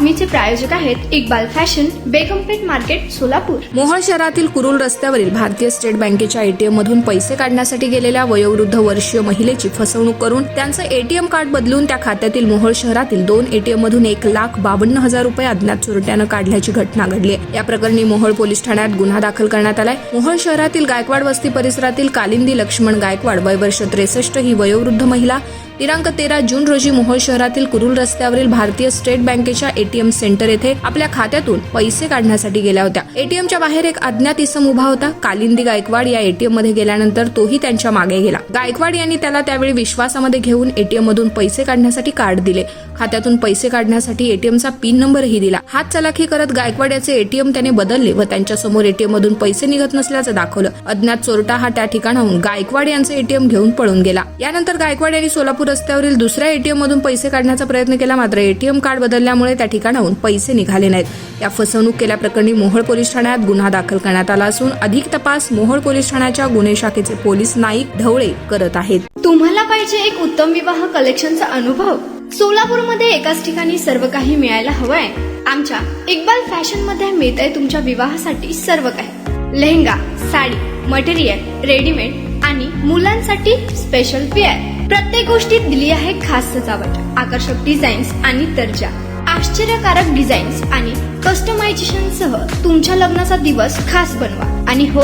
बातमीचे प्रायोजक आहेत Iqbal fashion, बेगमपेठ market, Solapur. Mohol शहरातील कुरुल रस्त्यावरील भारतीय स्टेट बँकेच्या एटीएम मधून पैसे काढण्यासाठी गेलेल्या वयोवृद्ध वर्षीय महिलेची फसवणूक करून त्यांचं एटीएम कार्ड बदलून त्या खात्यातील मोहोळ शहरातील 2 एटीएम मधून 1,52,000 रुपये अज्ञात चोरट्यानं काढल्याची घटना घडली आहे। या प्रकरणी मोहोळ पोलीस ठाण्यात गुन्हा दाखल करण्यात आलाय। मोहोळ शहरातील गायकवाड वस्ती परिसरातील कालिंदी लक्ष्मण गायकवाड वय वर्ष 63 ही वयोवृद्ध महिला दिनांक 13 जून रोजी मोहोळ शहरातील कुरुल रस्त्यावरील भारतीय स्टेट बँकेच्या एटीएम सेंटर येथे आपल्या खात्यातून पैसे काढण्यासाठी गेल्या होत्या। एटीएमच्या बाहेर एक अज्ञात इसम उभा होता। कालिंदी गायकवाड या एटीएम मध्ये गेल्यानंतर तोही त्यांच्या मागे गेला। गायकवाड यांनी त्याला त्यावेळी विश्वासामध्ये घेऊन एटीएम मधून पैसे काढण्यासाठी कार्ड दिले। खात्यातून पैसे काढण्यासाठी एटीएमचा पिन नंबरही दिला। हात चलाखी करत गायकवाड याचे एटीएम त्याने बदलले व त्यांच्या समोर एटीएम मधून पैसे निघत नसल्याचं दाखवलं। अज्ञात चोरटा हा त्या ठिकाणाहून गायकवाड यांचे एटीएम घेऊन पळून गेला। यानंतर गायकवाड यांनी सोलापूर रस्त्यावरील दुसऱ्या एटीएम मधून पैसे काढण्याचा प्रयत्न केला, मात्र एटीएम कार्ड बदलल्यामुळे त्या ठिकाणाहून पैसे निघाले नाहीत। या फसवणूक केल्याप्रकरणी मोहोळ पोलीस ठाण्यात गुन्हा दाखल करण्यात आला असून अधिक तपास मोहोळ पोलीस ठाण्याच्या गुन्हे शाखेचे पोलीस नाईक ढवळे करत आहेत। तुम्हाला पाहिजे एक उत्तम विवाह कलेक्शनचा अनुभव? सोलापूरमध्ये एकाच ठिकाणी सर्व काही मिळायला हवंय। आमच्या इक्बाल फॅशन मध्ये मिळतंय तुमच्या विवाहासाठी सर्व काही। लेहंगा, साडी, मटेरियल, रेडीमेड आणि मुलांसाठी स्पेशल वेअर। प्रत्येक गोष्टीत दिली आहे खास सजावट, आकर्षक डिझाईन्स आणि दर्जा, आश्चर्यकारक डिझाईन्स आणि कस्टमायझेशन सह तुमच्या लग्नाचा दिवस खास बनवा। आणि हो,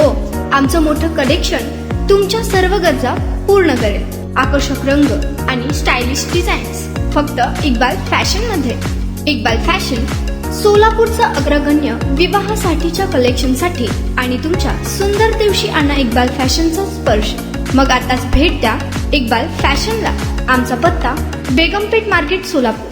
आमचं मोठं कलेक्शन तुमच्या सर्व गरजा पूर्ण करेल। आकर्षक रंग आणि स्टायलिश डिझाईन्स फक्त इक्बाल फॅशन मध्ये। इक्बाल फॅशन सोलापूरचं अग्रगण्य विवाहासाठीच्या कलेक्शनसाठी आणि तुमच्या सुंदर दिवशी आणा इक्बाल फॅशनचा स्पर्श। मग आताच भेट द्या इक्बाल फॅशनला। आमचा पत्ता बेगमपेठ मार्केट, सोलापूर।